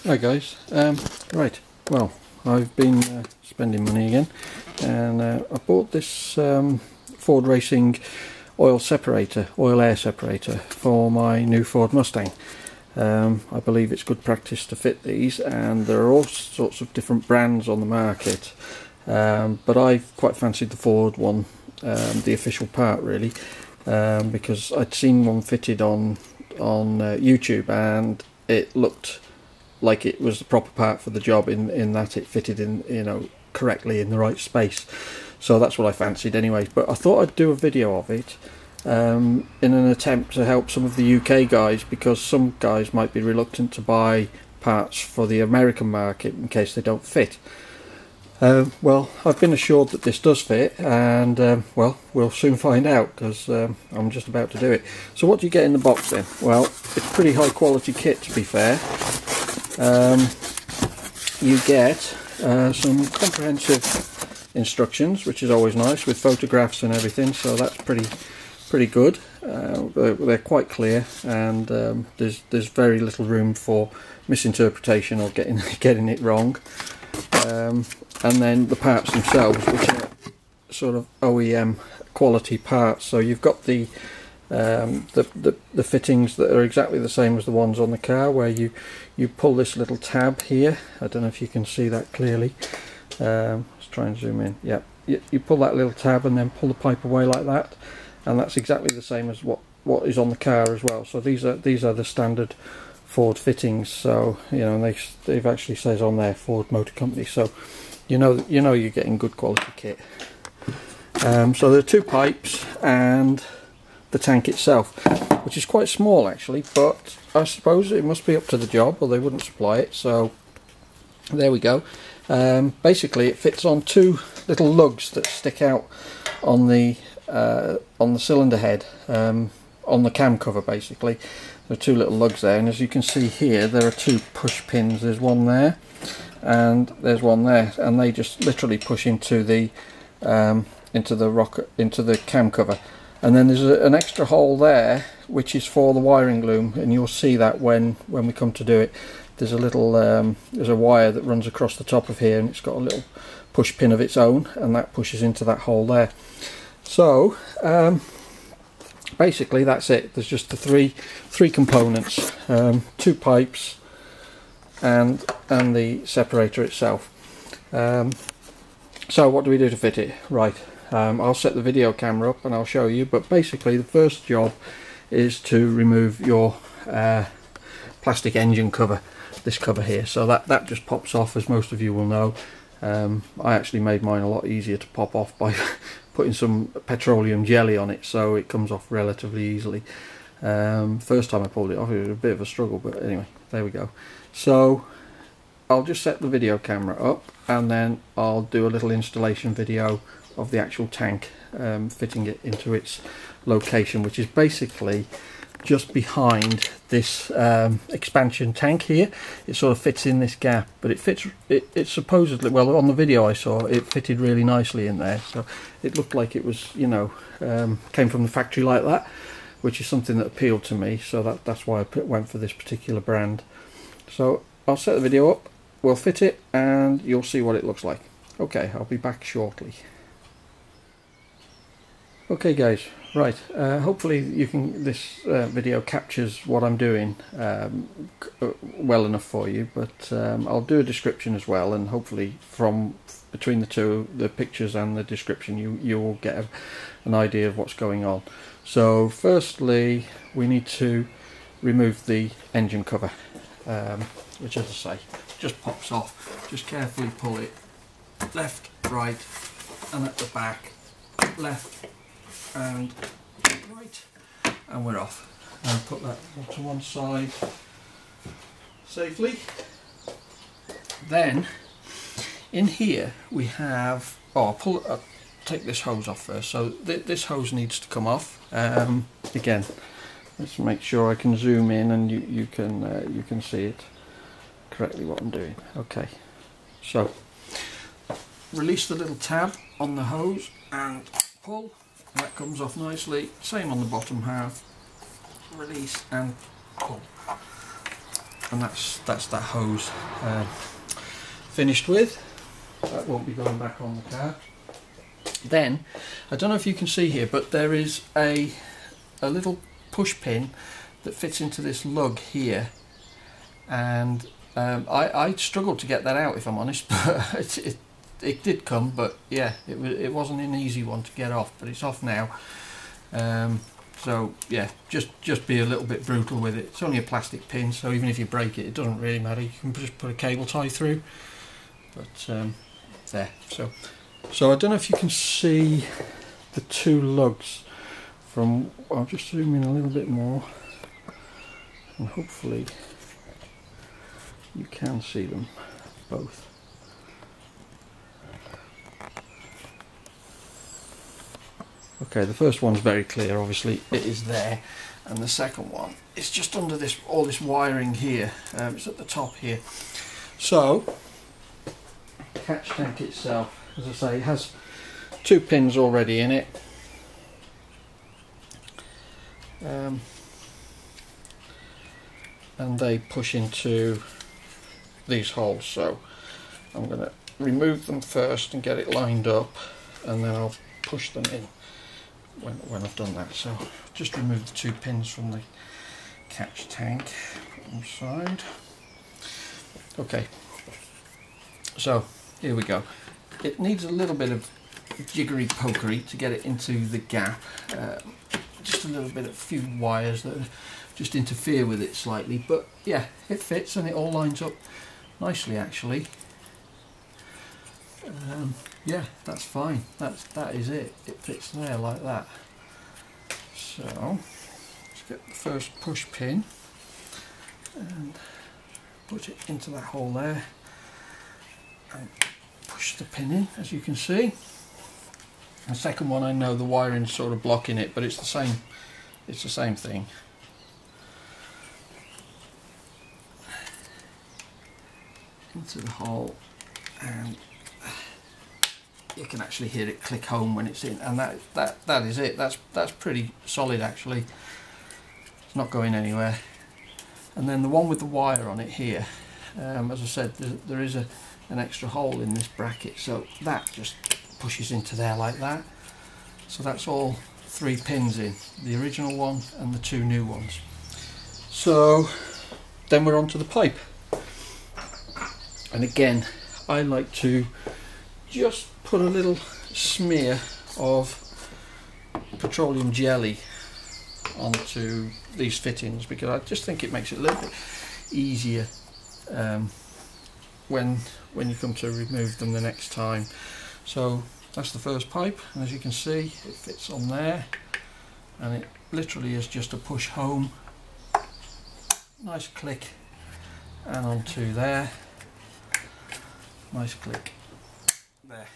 Hi guys, right, well, I've been spending money again, and I bought this Ford Racing oil air separator for my new Ford Mustang. I believe it's good practice to fit these, and there are all sorts of different brands on the market, but I've quite fancied the Ford one, the official part really, because I'd seen one fitted on YouTube, and it looked like it was the proper part for the job in that it fitted in, you know, correctly in the right space. So that's what I fancied anyway, but I thought I'd do a video of it in an attempt to help some of the UK guys, because some guys might be reluctant to buy parts for the American market in case they don't fit. Well, I've been assured that this does fit, and well, we'll soon find out, because I'm just about to do it. So what do you get in the box then? Well, it's pretty high quality kit, to be fair. You get some comprehensive instructions, which is always nice, with photographs and everything, so that's pretty good. They're quite clear, and there's very little room for misinterpretation or getting it wrong. And then the parts themselves, which are sort of OEM quality parts. So you've got the fittings that are exactly the same as the ones on the car, where you pull this little tab here. I don't know if you can see that clearly. Let's try and zoom in. Yeah, you pull that little tab and then pull the pipe away like that, and that's exactly the same as what is on the car as well. So these are the standard Ford fittings. So you know, and they've actually says on there Ford Motor Company. So you know you're getting good quality kit. So there are two pipes and the tank itself, which is quite small actually, but I suppose it must be up to the job, or they wouldn't supply it. So there we go. Basically it fits on two little lugs that stick out on the cylinder head, on the cam cover. Basically there are two little lugs there, and as you can see here, there are two push pins. There's one there and there's one there, and they just literally push into the cam cover. And then there's an extra hole there, which is for the wiring loom, and you'll see that when we come to do it. There's a little there's a wire that runs across the top of here, and it's got a little push pin of its own, and that pushes into that hole there. So basically that's it. There's just the three components, two pipes and the separator itself. So what do we do to fit it? Right. I'll set the video camera up and I'll show you, but basically the first job is to remove your plastic engine cover, this cover here. So that just pops off, as most of you will know. I actually made mine a lot easier to pop off by putting some petroleum jelly on it, so it comes off relatively easily. First time I pulled it off, it was a bit of a struggle, but anyway, there we go. So I'll just set the video camera up, and then I'll do a little installation video of the actual tank, fitting it into its location, which is basically just behind this expansion tank here. It sort of fits in this gap, but it supposedly, well, on the video I saw, it fitted really nicely in there, so it looked like it was, you know, came from the factory like that, which is something that appealed to me, so that's why I went for this particular brand. So I'll set the video up, we'll fit it, and you'll see what it looks like. Okay, I'll be back shortly. Okay guys, right, hopefully this video captures what I'm doing well enough for you, but I'll do a description as well, and hopefully from between the two, the pictures and the description, you will get an idea of what's going on. So firstly we need to remove the engine cover, which, as I say, just pops off. Just carefully pull it left, right, and at the back, left and right, and we're off. And put that to one side safely. Then in here we have, I'll take this hose off first. So this hose needs to come off. Again, let's make sure I can zoom in and you can see it correctly what I'm doing. Okay, so release the little tab on the hose and pull. That comes off nicely. Same on the bottom half. Release and pull. and that's that hose finished with. That won't be going back on the car. Then, I don't know if you can see here, but there is a little push pin that fits into this lug here, and I struggled to get that out, if I'm honest, but it did come, but yeah, it wasn't an easy one to get off, but it's off now. So yeah, just be a little bit brutal with it. It's only a plastic pin, so even if you break it, it doesn't really matter. You can just put a cable tie through. But there. So I don't know if you can see the two lugs from. I'll just zoom in a little bit more, and hopefully you can see them both. Okay, the first one's very clear, obviously it is there, and the second one is just under all this wiring here. It's at the top here. So, the catch tank itself, as I say, it has two pins already in it. And they push into these holes, so I'm going to remove them first and get it lined up, and then I'll push them in when I've done that. So just remove the two pins from the catch tank, put them aside. Okay, so here we go. It needs a little bit of jiggery pokery to get it into the gap. Just a little bit of few wires that just interfere with it slightly, but yeah, it fits and it all lines up nicely actually. Yeah, that's fine. That is it. It fits there like that. So let's get the first push pin and put it into that hole there, and push the pin in, as you can see. The second one, I know the wiring's sort of blocking it, but it's the same. It's the same thing. Into the hole, and you can actually hear it click home when it's in, and that is it. That's pretty solid actually. It's not going anywhere. And then the one with the wire on it here, as I said, there is an extra hole in this bracket, so that just pushes into there like that. So that's all three pins in, the original one and the two new ones. So then we're on to the pipe, and again I like to just put a little smear of petroleum jelly onto these fittings, because I just think it makes it a little bit easier when you come to remove them the next time. So that's the first pipe, and as you can see, it fits on there, and it literally is just a push home, nice click, and onto there, nice click there.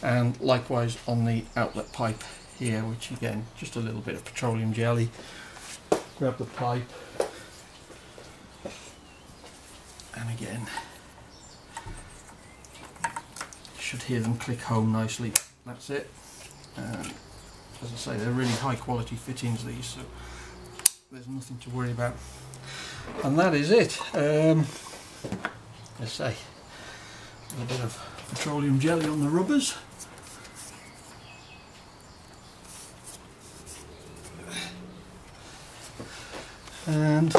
And likewise on the outlet pipe here, which again, just a little bit of petroleum jelly. Grab the pipe, and again, should hear them click home nicely. That's it. As I say, they're really high quality fittings these, so there's nothing to worry about. And that is it. Let's say a little bit of petroleum jelly on the rubbers. And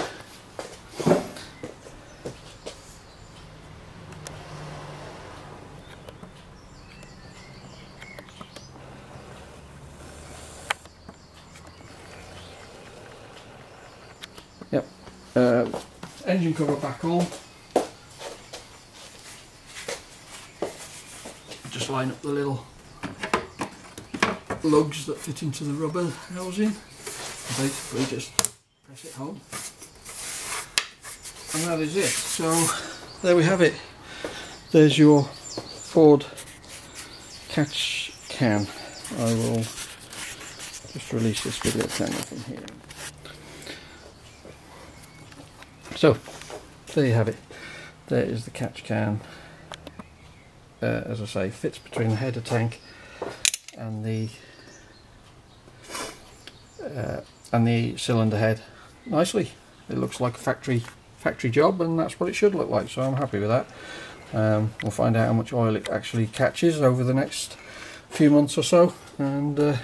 yep, engine cover back on. Just line up the little lugs that fit into the rubber housing. Basically just press it home, and that is it. So there we have it. There's your Ford catch can. I will just release this video camera from here. So there you have it. There is the catch can. As I say, fits between the header tank and the cylinder head nicely. It looks like a factory factory job, and that's what it should look like, so I'm happy with that. We'll find out how much oil it actually catches over the next few months or so, and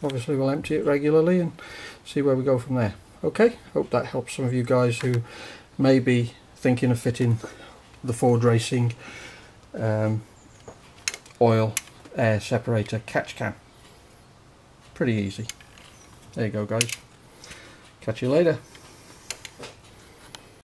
obviously we'll empty it regularly and see where we go from there. Okay, hope that helps some of you guys who may be thinking of fitting the Ford Racing oil air separator catch can. Pretty easy. There you go, guys. Catch you later.